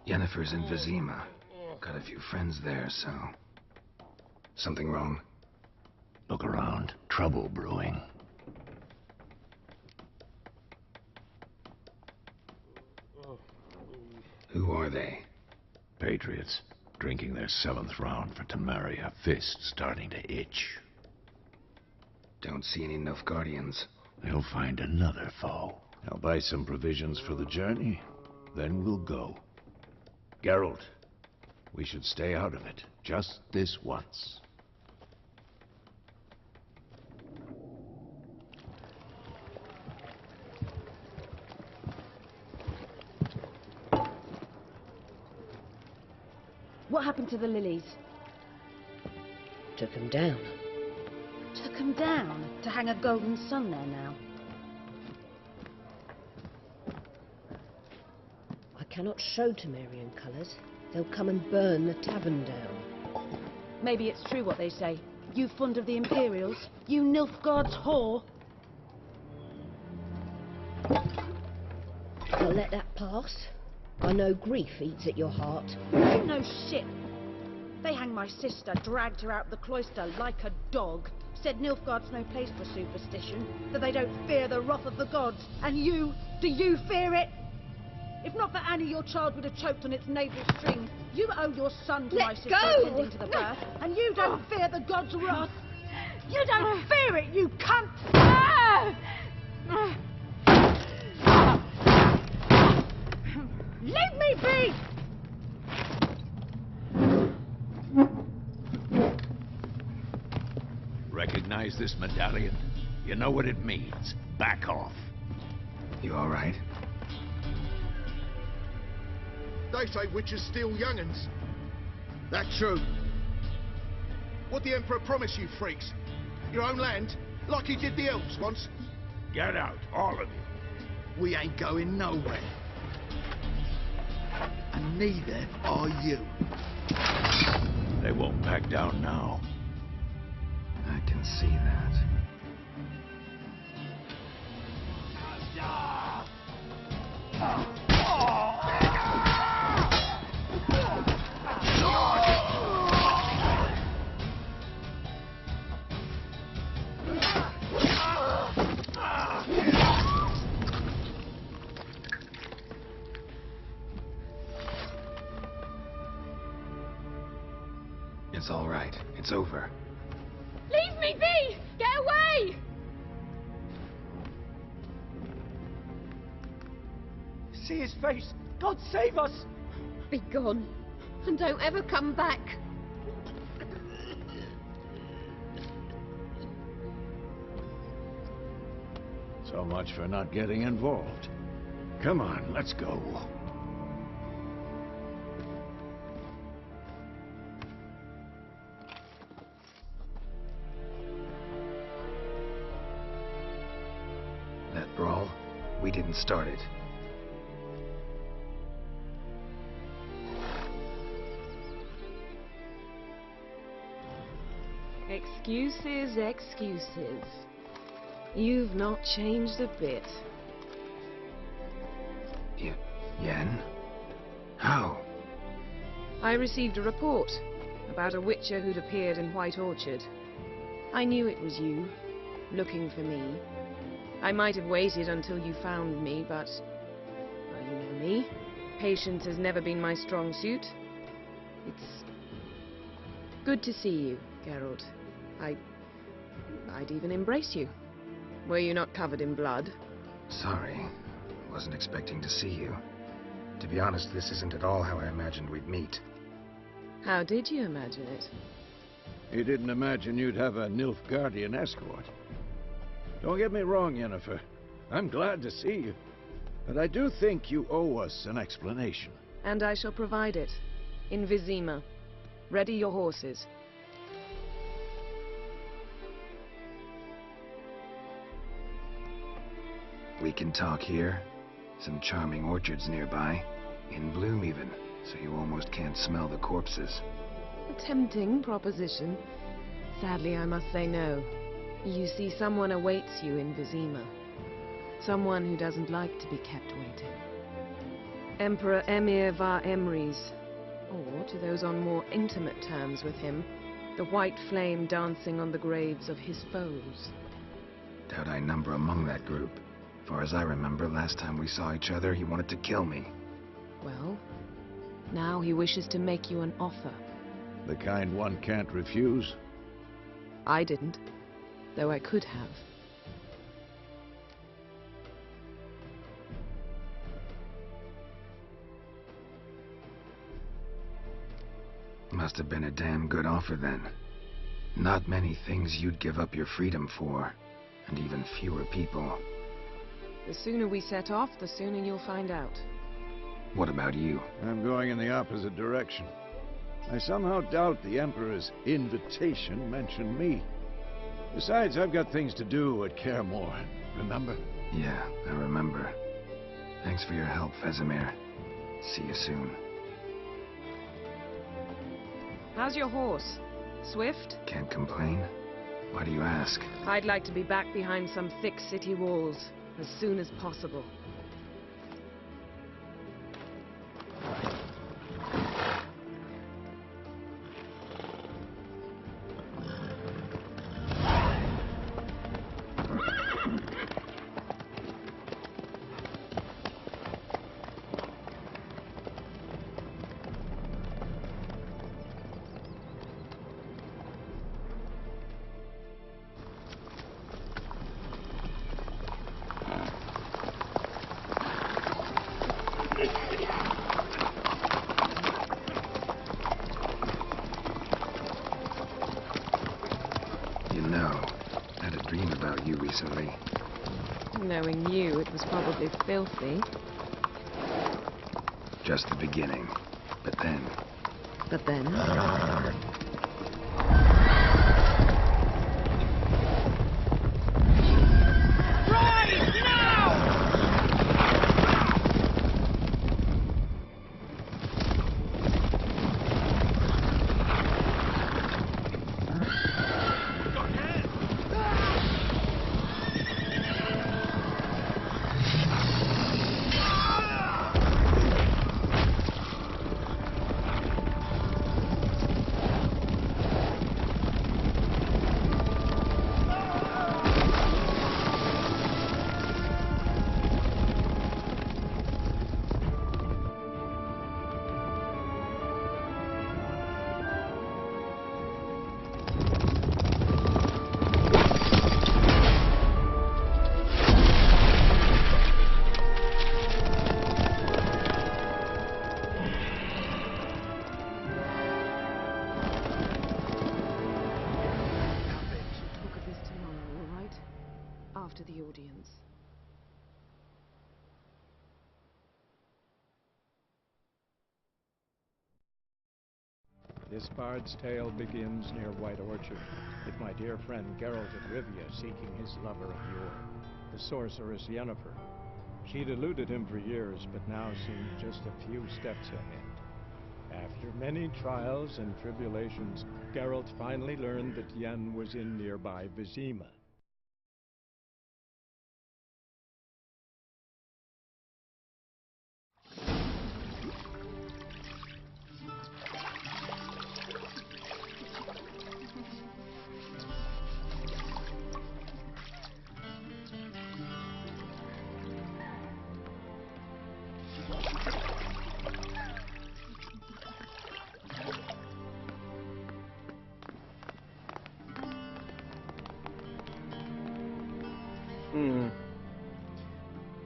Yennefer's in Vizima. Got a few friends there, so... Something wrong? Look around. Trouble brewing. Who are they? Patriots. Drinking their 7th round for Temeria. Fist starting to itch. Don't see any Nilfgaardians. They'll find another foe. I'll buy some provisions for the journey. Then we'll go. Geralt, we should stay out of it. Just this once. What happened to the lilies? Took them down. Took them down to hang a golden sun there now. I cannot show Temerian colours. They'll come and burn the tavern down. Maybe it's true what they say. You fond of the Imperials? You Nilfgaard's whore? I'll let that pass. I know grief eats at your heart. You know shit. They hanged my sister, dragged her out the cloister like a dog. Said Nilfgaard's no place for superstition, that they don't fear the wrath of the gods. And you, do you fear it? If not for Annie, your child would have choked on its navel string. You owe your son to my sister attending to the birth, and you don't fear the gods' wrath. You don't fear it, you cunt! Leave me be! Recognize this medallion? You know what it means. Back off. You all right? They say witches steal young'uns. That true. What the Emperor promised you freaks? Your own land? Like he did the elves once? Get out, all of you. We ain't going nowhere. And neither are you. They won't back down now. I can see that. It's all right. It's over. Leave me be! Get away! See his face! God save us! Be gone, and don't ever come back. So much for not getting involved. Come on, let's go. That brawl, we didn't start it. Excuses, excuses. You've not changed a bit. Yen? How? I received a report about a witcher who'd appeared in White Orchard. I knew it was you, looking for me. I might have waited until you found me, but... well, you know me. Patience has never been my strong suit. It's good to see you, Geralt. I'd even embrace you. Were you not covered in blood? Sorry. Wasn't expecting to see you. To be honest, this isn't at all how I imagined we'd meet. How did you imagine it? You didn't imagine you'd have a Nilfgaardian escort. Don't get me wrong, Yennefer. I'm glad to see you. But I do think you owe us an explanation. And I shall provide it. In Vizima. Ready your horses. We can talk here. Some charming orchards nearby. In bloom even, so you almost can't smell the corpses. A tempting proposition. Sadly, I must say no. You see, someone awaits you in Vizima. Someone who doesn't like to be kept waiting. Emperor Emir var Emrys, or to those on more intimate terms with him, the white flame dancing on the graves of his foes. Doubt I number among that group. Far as I remember, last time we saw each other, he wanted to kill me. Well, now he wishes to make you an offer. The kind one can't refuse. I didn't, though I could have. Must have been a damn good offer then. Not many things you'd give up your freedom for, and even fewer people. The sooner we set off, the sooner you'll find out. What about you? I'm going in the opposite direction. I somehow doubt the Emperor's invitation mentioned me. Besides, I've got things to do at Claremore, remember? Yeah, I remember. Thanks for your help, Vesemir. See you soon. How's your horse? Swift? Can't complain. Why do you ask? I'd like to be back behind some thick city walls as soon as possible. You know, I had a dream about you recently. Knowing you, it was probably filthy. Just the beginning. But then... But then... After the audience. This bard's tale begins near White Orchard, with my dear friend Geralt of Rivia seeking his lover of yore, the sorceress Yennefer. She'd eluded him for years, but now seemed just a few steps ahead. After many trials and tribulations, Geralt finally learned that Yen was in nearby Vizima.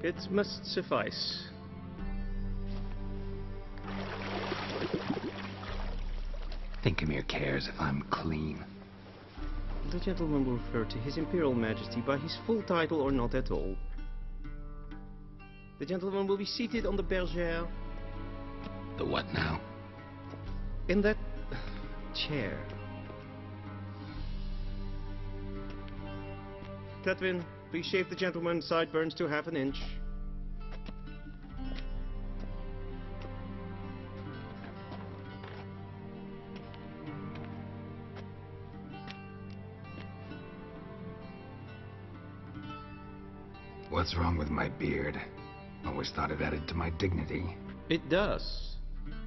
It must suffice. Think Emir cares if I'm clean. The gentleman will refer to His Imperial Majesty by his full title or not at all. The gentleman will be seated on the bergère. The what now? In that chair. Cletwin, please shave the gentleman's sideburns to half an inch. What's wrong with my beard? Always thought it added to my dignity. It does.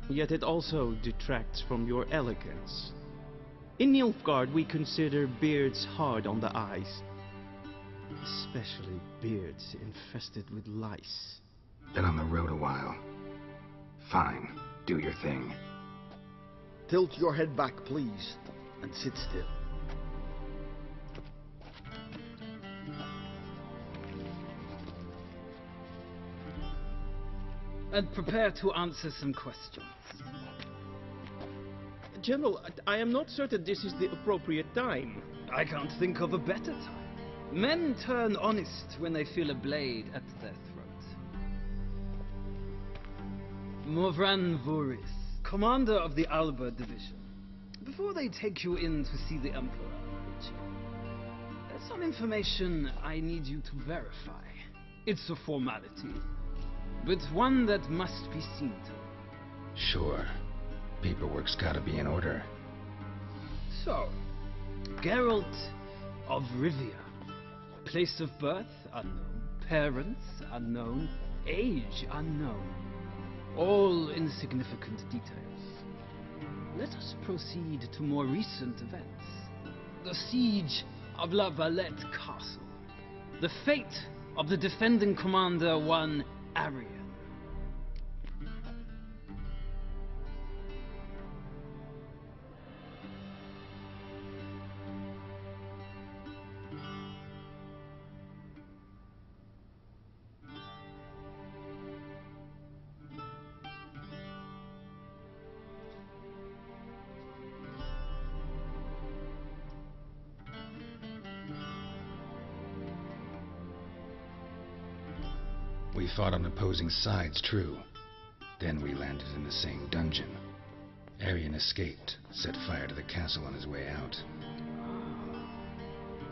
Yet it also detracts from your elegance. In Nilfgaard, we consider beards hard on the eyes. Especially beards infested with lice. Been on the road a while. Fine, do your thing. Tilt your head back, please, and sit still. And prepare to answer some questions. General, I am not certain this is the appropriate time. I can't think of a better time. Men turn honest when they feel a blade at their throat. Morvran Voris, commander of the Alba Division. Before they take you in to see the Emperor, Richard, there's some information I need you to verify. It's a formality, but one that must be seen to. Sure. Paperwork's gotta be in order. So, Geralt of Rivia. Place of birth, unknown. Parents, unknown. Age, unknown. All insignificant details. Let us proceed to more recent events. The siege of La Valette Castle. The fate of the defending commander, one Arian. We fought on opposing sides, true. Then we landed in the same dungeon. Arian escaped, set fire to the castle on his way out.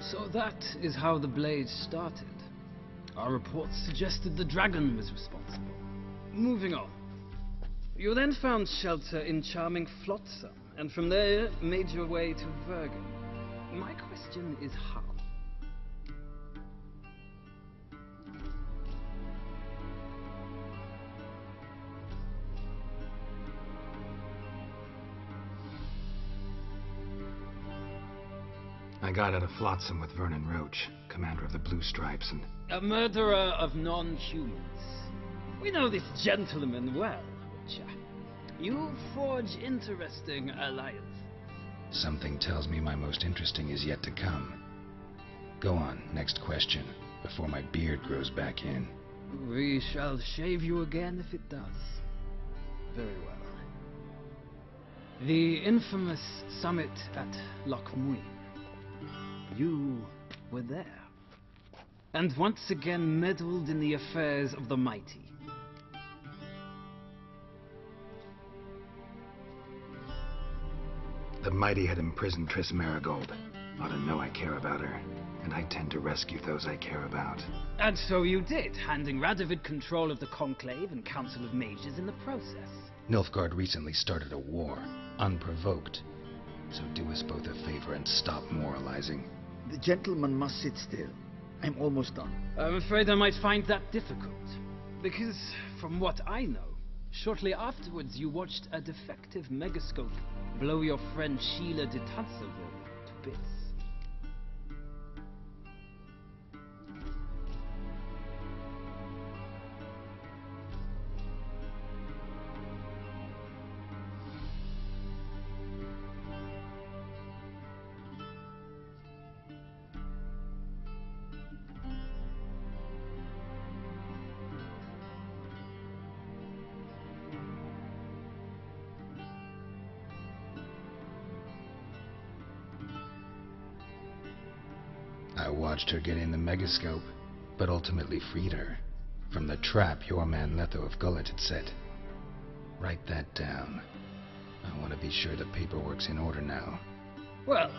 So that is how the blaze started. Our reports suggested the dragon was responsible. Moving on. You then found shelter in charming Flotsam, and from there made your way to Vergen. My question is how? I got out of Flotsam with Vernon Roach, commander of the Blue Stripes, and... A murderer of non-humans. We know this gentleman well, Witcher. You forge interesting alliances. Something tells me my most interesting is yet to come. Go on, next question, before my beard grows back in. We shall shave you again if it does. Very well. The infamous summit at Loch Muin. You were there. And once again meddled in the affairs of the mighty. The mighty had imprisoned Triss Marigold. Ought to know I care about her, and I tend to rescue those I care about. And so you did, handing Radovid control of the Conclave and Council of Mages in the process. Nilfgaard recently started a war, unprovoked. So do us both a favor and stop moralizing. The gentleman must sit still. I'm almost done. I'm afraid I might find that difficult. Because, from what I know, shortly afterwards you watched a defective megascope blow your friend Sheila de Tanseville to bits. I watched her get in the megascope, but ultimately freed her from the trap your man Letho of Gullet had set. Write that down. I want to be sure the paperwork's in order now. Well,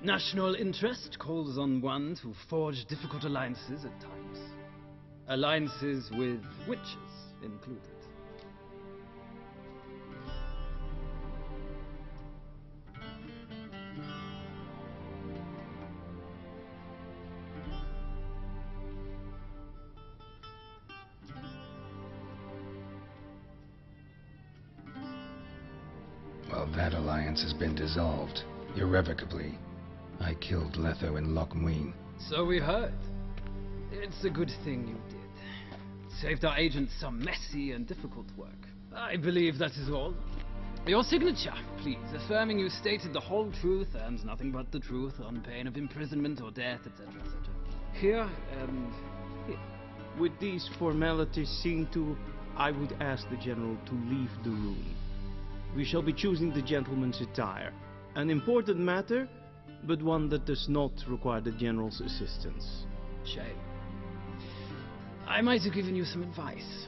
national interest calls on one to forge difficult alliances at times. Alliances with witches included. that alliance has been dissolved, irrevocably. I killed Letho and Lochmuin. So we heard. It's a good thing you did. Saved our agents some messy and difficult work. I believe that is all. Your signature, please, affirming you stated the whole truth and nothing but the truth on pain of imprisonment or death, etc., etc. Here and here. With these formalities seen to, I would ask the General to leave the room. We shall be choosing the gentleman's attire. An important matter, but one that does not require the General's assistance. Shame. I might have given you some advice.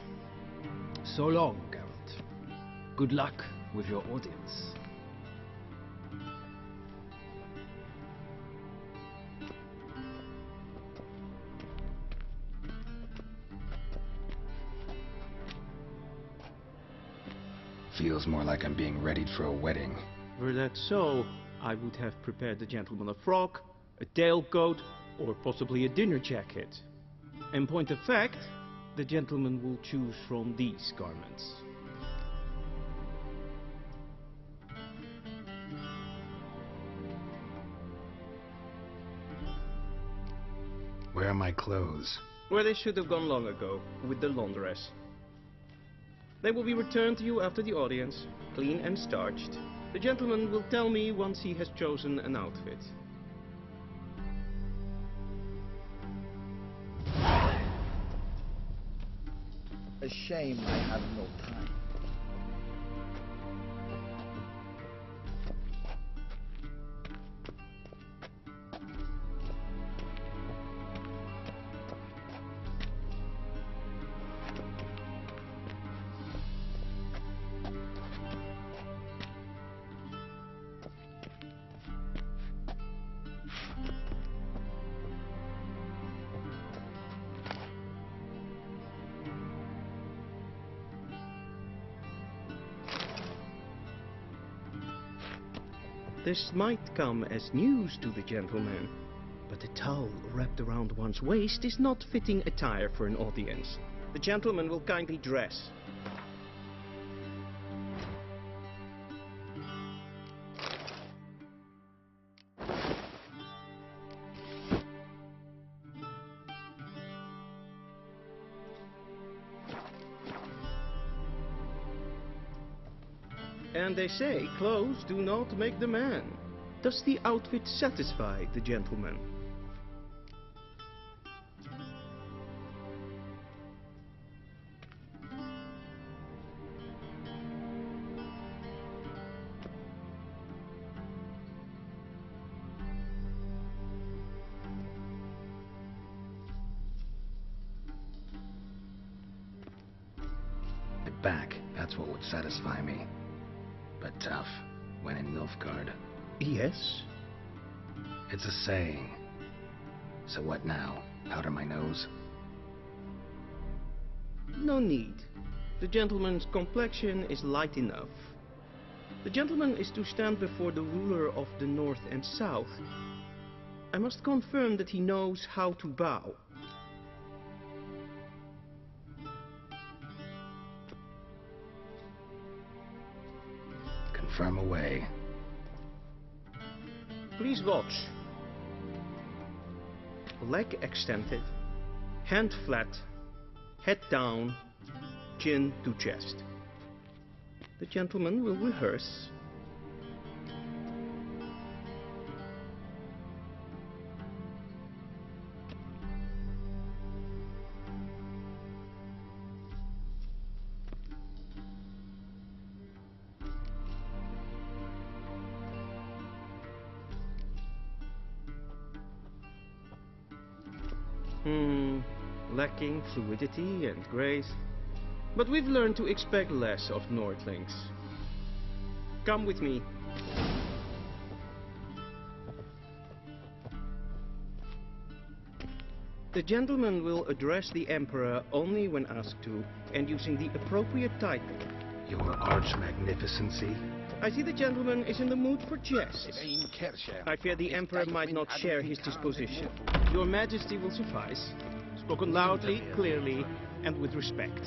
So long, Geralt. Good luck with your audience. Feels more like I'm being readied for a wedding. Were that so, I would have prepared the gentleman a frock, a tailcoat, or possibly a dinner jacket. In point of fact, the gentleman will choose from these garments. Where are my clothes? Where they should have gone long ago, with the laundress. They will be returned to you after the audience, clean and starched. The gentleman will tell me once he has chosen an outfit. A shame I have no time. This might come as news to the gentleman, but a towel wrapped around one's waist is not fitting attire for an audience. The gentleman will kindly dress. And they say clothes do not make the man. Does the outfit satisfy the gentleman? My back, that's what would satisfy me. But tough, when in Nilfgaard. Yes? It's a saying. So what now? Powder my nose? No need. The gentleman's complexion is light enough. The gentleman is to stand before the ruler of the North and South. I must confirm that he knows how to bow. Confirm away. Please watch. Leg extended, hand flat, head down, chin to chest. The gentleman will rehearse. Lacking fluidity and grace. But we've learned to expect less of Nordlings. Come with me. The gentleman will address the Emperor only when asked to, and using the appropriate title. Your Arch-Magnificency? I see the gentleman is in the mood for jest. I fear the Emperor might not share his disposition. Your Majesty will suffice. Spoken loudly, clearly, and with respect.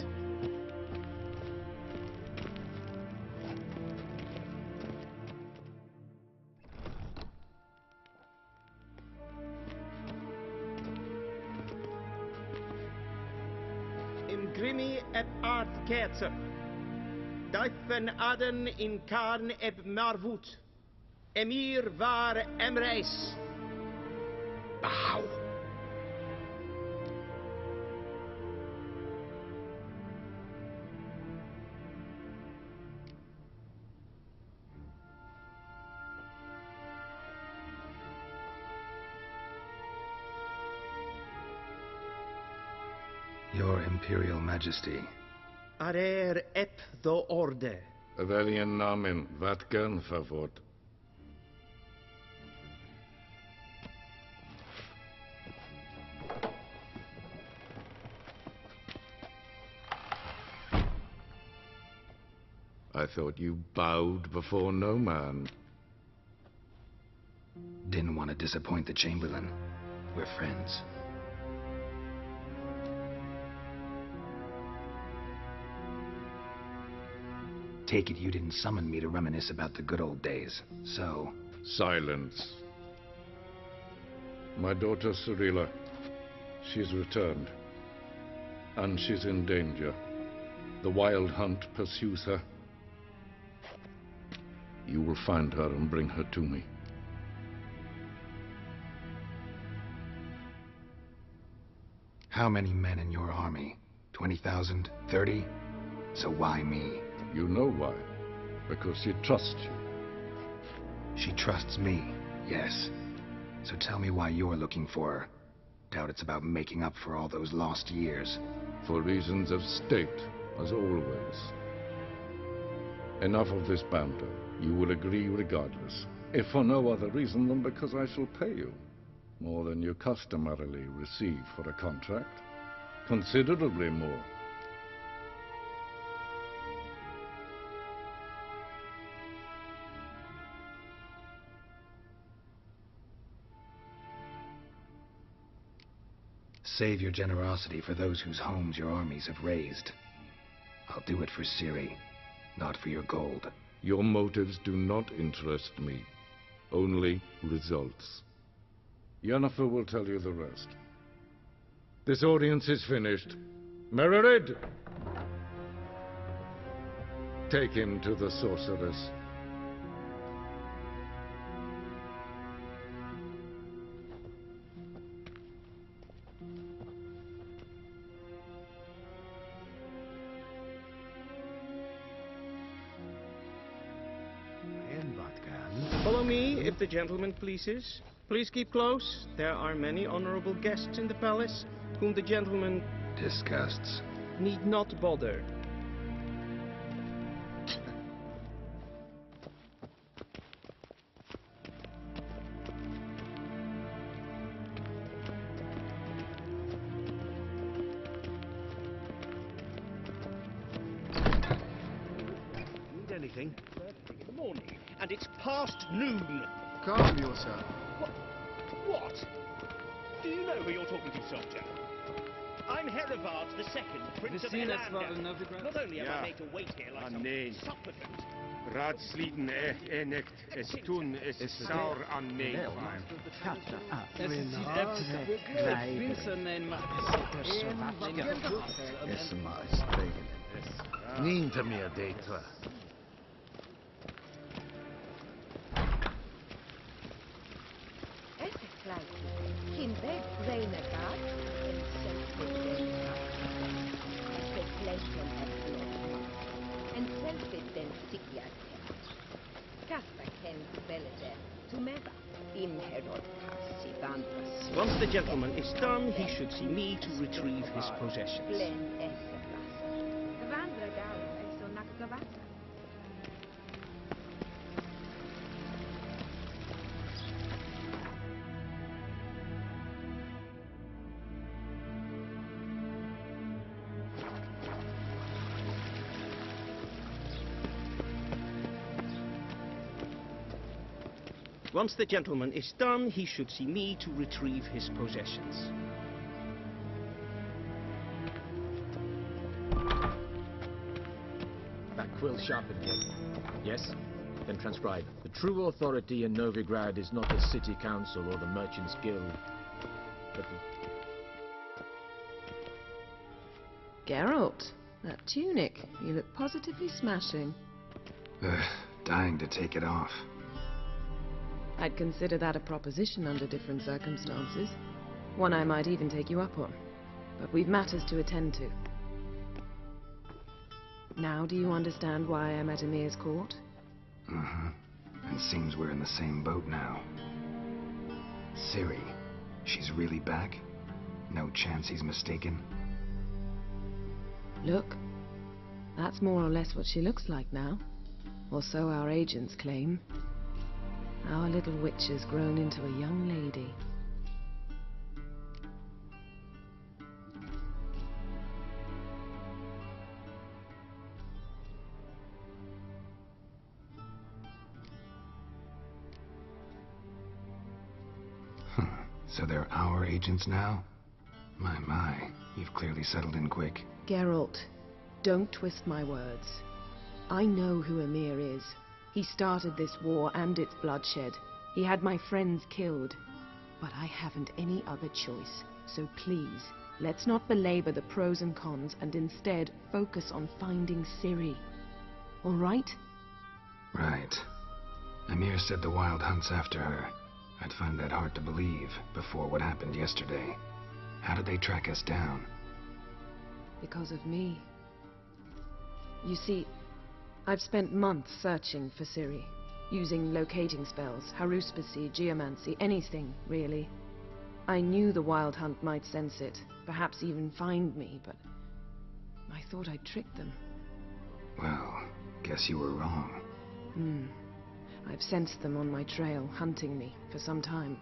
Grimi eb art ketzer. Duifen aden in karn eb marvoet. Emir var emreis. Bow. Your Imperial Majesty. Arer ep do orde. Welchen Namen, wat gern verwort? I thought you bowed before no man. Didn't want to disappoint the Chamberlain. We're friends. Take it you didn't summon me to reminisce about the good old days, so... Silence. My daughter Cyrilla, she's returned. And she's in danger. The Wild Hunt pursues her. You will find her and bring her to me. How many men in your army? 20,000? 30? So why me? You know why. Because she trusts you. She trusts me, yes. So tell me why you're looking for her. Doubt it's about making up for all those lost years. For reasons of state, as always. Enough of this banter. You will agree regardless. If for no other reason than because I shall pay you. More than you customarily receive for a contract. Considerably more. Save your generosity for those whose homes your armies have razed. I'll do it for Ciri, not for your gold. Your motives do not interest me. Only results. Yennefer will tell you the rest. This audience is finished. Mererid! Take him to the sorceress. Follow me, if the gentleman pleases. Please keep close. There are many honorable guests in the palace, whom the gentleman... disgusts. ...need not bother. Need anything? Good morning, and it's past noon. Calm yourself. What? Do you know who you're talking to, soldier? I'm Herivard II, Prince of Elander. Not only am I made to wait here like some supplicant... Raadsleden enigt es tun es saur an neem. Niente meer detra. Once the gentleman is done, he should see me to retrieve his possessions. Once the gentleman is done, he should see me to retrieve his possessions. That quill sharpened yet? Yes? Then transcribe. The true authority in Novigrad is not the city council or the merchants' guild, but Geralt, that tunic. You look positively smashing. Dying to take it off. I'd consider that a proposition under different circumstances. One I might even take you up on. But we've matters to attend to. Now do you understand why I'm at Emir's court? Mm-hmm. And seems we're in the same boat now. Ciri, she's really back? No chance he's mistaken? Look, that's more or less what she looks like now. Or so our agents claim. Our little witch has grown into a young lady. So they're our agents now? My, you've clearly settled in quick. Geralt, don't twist my words. I know who Emir is. He started this war and its bloodshed. He had my friends killed. But I haven't any other choice. So please, let's not belabor the pros and cons and instead focus on finding Ciri. All right? Right. Emir said the Wild Hunt's after her. I'd find that hard to believe before what happened yesterday. How did they track us down? Because of me. You see, I've spent months searching for Ciri, using locating spells, haruspicy, geomancy, anything, really. I knew the Wild Hunt might sense it, perhaps even find me, but I thought I'd tricked them. Well, guess you were wrong. I've sensed them on my trail, hunting me, for some time.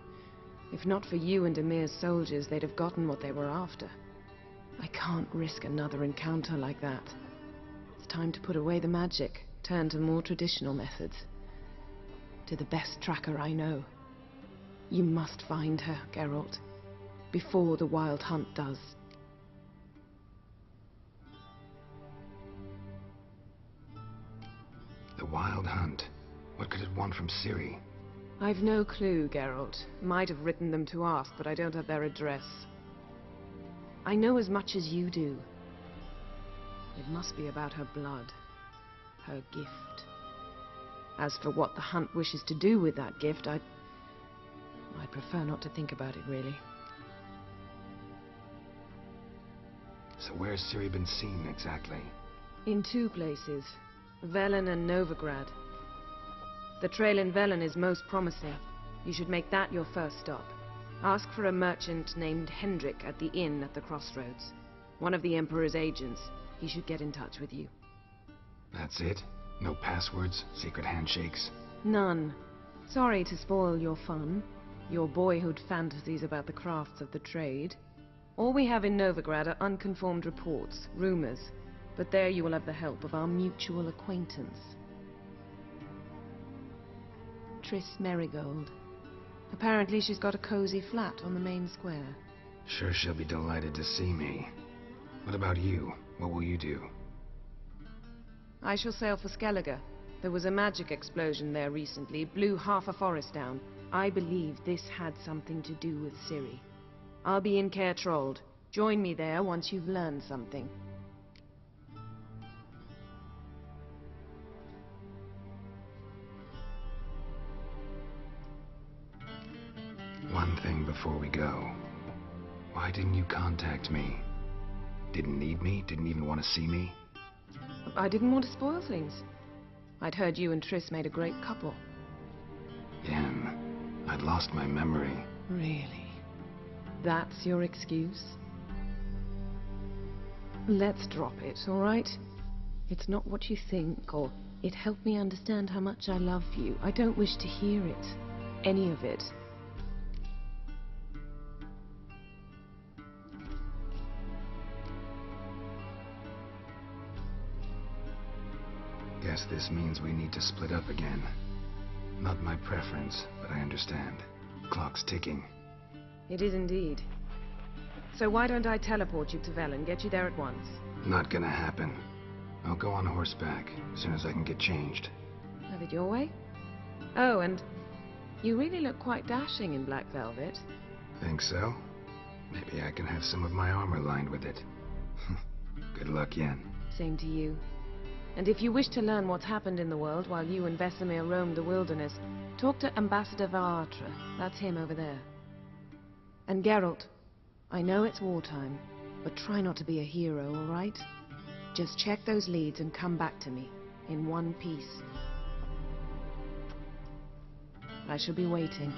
If not for you and Emir's soldiers, they'd have gotten what they were after. I can't risk another encounter like that. It's time to put away the magic, turn to more traditional methods. To the best tracker I know. You must find her, Geralt, before the Wild Hunt does. The Wild Hunt? What could it want from Ciri? I've no clue, Geralt. Might have written them to ask, but I don't have their address. I know as much as you do. It must be about her blood. Her gift. As for what the Hunt wishes to do with that gift, I prefer not to think about it, really. So where's Ciri been seen, exactly? In two places. Velen and Novigrad. The trail in Velen is most promising. You should make that your first stop. Ask for a merchant named Hendrik at the inn at the crossroads. One of the Emperor's agents. He should get in touch with you. That's it? No passwords? Secret handshakes? None. Sorry to spoil your fun. Your boyhood fantasies about the crafts of the trade. All we have in Novigrad are unconfirmed reports, rumors. But there you will have the help of our mutual acquaintance. Triss Merigold. Apparently she's got a cozy flat on the main square. Sure she'll be delighted to see me. What about you? What will you do? I shall sail for Skellige. There was a magic explosion there recently, blew half a forest down. I believe this had something to do with Ciri. I'll be in Caer Trold. Join me there once you've learned something. One thing before we go. Why didn't you contact me? Didn't need me? Didn't even want to see me? I didn't want to spoil things. I'd heard you and Triss made a great couple. Yen, I'd lost my memory. Really? That's your excuse? Let's drop it, all right? It's not what you think, or it helped me understand how much I love you. I don't wish to hear it. Any of it. Guess this means we need to split up again. Not my preference, but I understand. Clock's ticking. It is indeed. So why don't I teleport you to Velen, get you there at once? Not gonna happen. I'll go on horseback, as soon as I can get changed. Have it your way? Oh, and you really look quite dashing in black velvet. Think so? Maybe I can have some of my armor lined with it. Good luck, Yen. Same to you. And if you wish to learn what's happened in the world while you and Vesemir roamed the wilderness, talk to Ambassador Varatra. That's him over there. And Geralt, I know it's wartime, but try not to be a hero, all right? Just check those leads and come back to me, in one piece. I shall be waiting.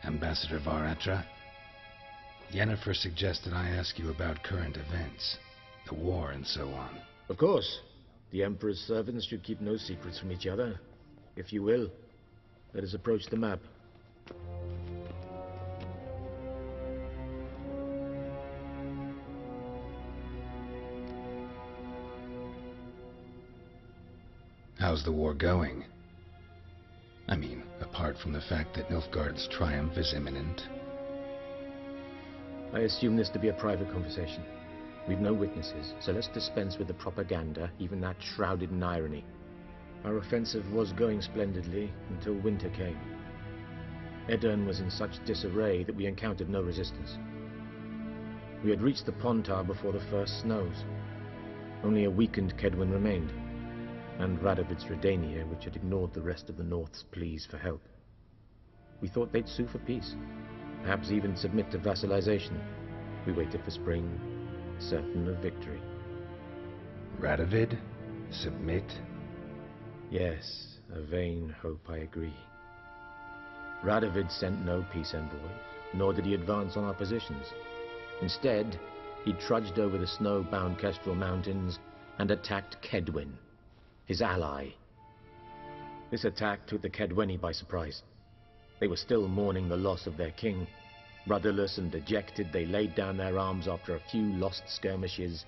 Ambassador Varatra, Yennefer suggested I ask you about current events, the war and so on. Of course. The Emperor's servants should keep no secrets from each other. If you will, let us approach the map. How's the war going? I mean, apart from the fact that Nilfgaard's triumph is imminent. I assume this to be a private conversation. We've no witnesses, so let's dispense with the propaganda, even that shrouded in irony. Our offensive was going splendidly until winter came. Edirne was in such disarray that we encountered no resistance. We had reached the Pontar before the first snows. Only a weakened Kedwin remained, and Radovid's Redania, which had ignored the rest of the North's pleas for help. We thought they'd sue for peace, perhaps even submit to vassalization. We waited for spring, certain of victory. Radovid? Submit? Yes, a vain hope, I agree. Radovid sent no peace envoys, nor did he advance on our positions. Instead, he trudged over the snow-bound Kestrel Mountains and attacked Kedwin, his ally. This attack took the Kedweni by surprise. They were still mourning the loss of their king. Rudderless and dejected, they laid down their arms after a few lost skirmishes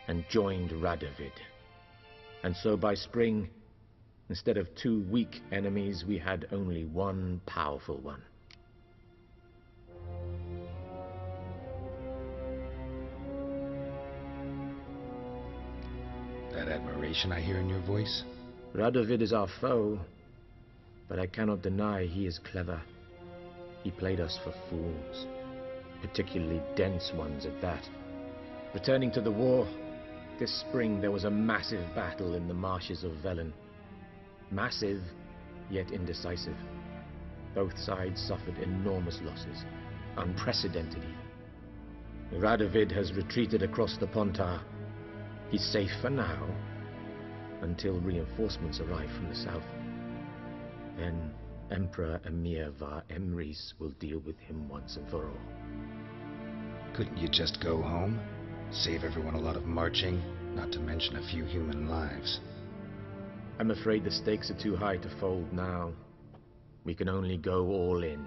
and joined Radovid. And so by spring, instead of two weak enemies, we had only one powerful one. That admiration I hear in your voice? Radovid is our foe, but I cannot deny he is clever. He played us for fools, particularly dense ones at that. Returning to the war, this spring there was a massive battle in the marshes of Velen. Massive, yet indecisive. Both sides suffered enormous losses, unprecedented even. Radovid has retreated across the Pontar. He's safe for now, until reinforcements arrive from the south. Then Emperor Emir var Emrys will deal with him once and for all. Couldn't you just go home? Save everyone a lot of marching, not to mention a few human lives. I'm afraid the stakes are too high to fold now. We can only go all in.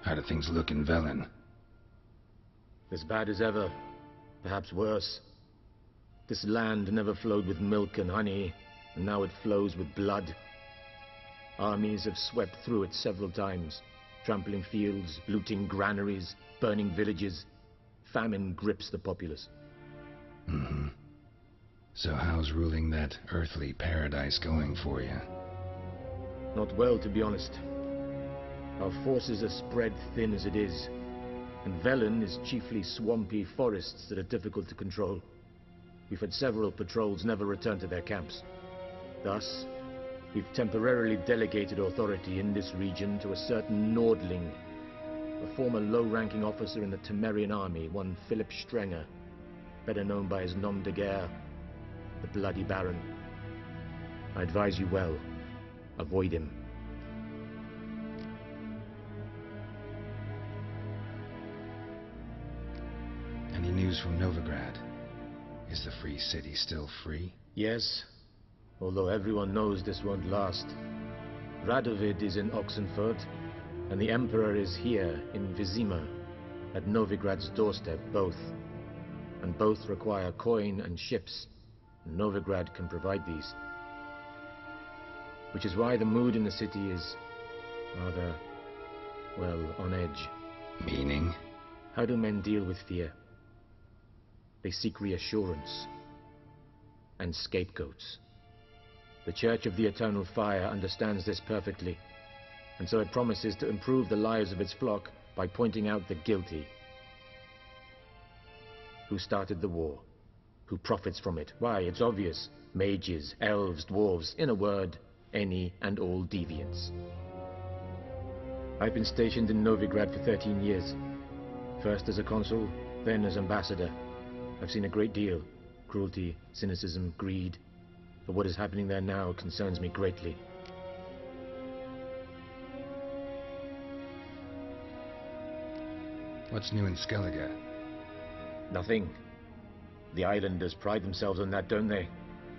How do things look in Velen? As bad as ever, perhaps worse. This land never flowed with milk and honey, and now it flows with blood. Armies have swept through it several times, trampling fields, looting granaries, burning villages. Famine grips the populace. Mm-hmm. So how's ruling that earthly paradise going for you? Not well, to be honest. Our forces are spread thin as it is, and Velen is chiefly swampy forests that are difficult to control. We've had several patrols never return to their camps. Thus, we've temporarily delegated authority in this region to a certain Nordling, a former low-ranking officer in the Temerian army, one Philip Strenger, better known by his nom de guerre, the Bloody Baron. I advise you well. Avoid him. news from Novigrad? Is the free city still free? Yes, although everyone knows this won't last. Radovid is in Oxenfurt, and the Emperor is here in Vizima, at Novigrad's doorstep, both. And both require coin and ships. Novigrad can provide these. Which is why the mood in the city is rather, well, on edge. Meaning? How do men deal with fear? They seek reassurance and scapegoats. The Church of the Eternal Fire understands this perfectly, and so it promises to improve the lives of its flock by pointing out the guilty. Who started the war? Who profits from it? Why, it's obvious. Mages, elves, dwarves, in a word, any and all deviants. I've been stationed in Novigrad for 13 years. First as a consul, then as ambassador. I've seen a great deal. Cruelty, cynicism, greed. But what is happening there now concerns me greatly. What's new in Skellige? Nothing. The islanders pride themselves on that, don't they?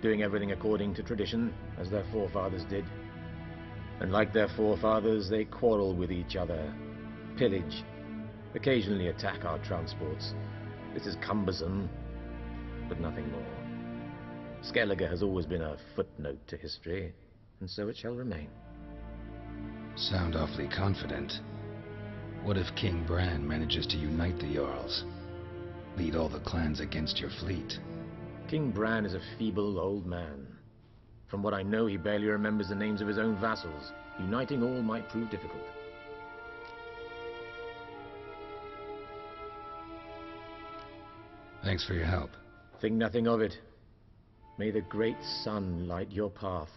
Doing everything according to tradition, as their forefathers did. And like their forefathers, they quarrel with each other, pillage, occasionally attack our transports. This is cumbersome, but nothing more. Skellige has always been a footnote to history, and so it shall remain. Sound awfully confident. What if King Bran manages to unite the Jarls? Lead all the clans against your fleet? King Bran is a feeble old man. From what I know, he barely remembers the names of his own vassals. Uniting all might prove difficult. Thanks for your help. Think nothing of it. May the great sun light your path.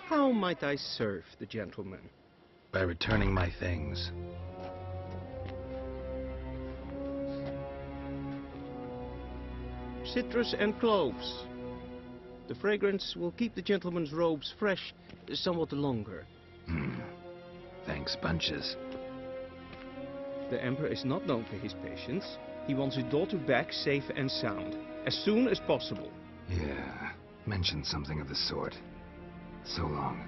How might I serve the gentleman? By returning my things. Citrus and cloves. The fragrance will keep the gentleman's robes fresh somewhat longer. Thanks, bunches. The Emperor is not known for his patience. He wants his daughter back safe and sound, as soon as possible. Yeah, mentioned something of the sort. So long.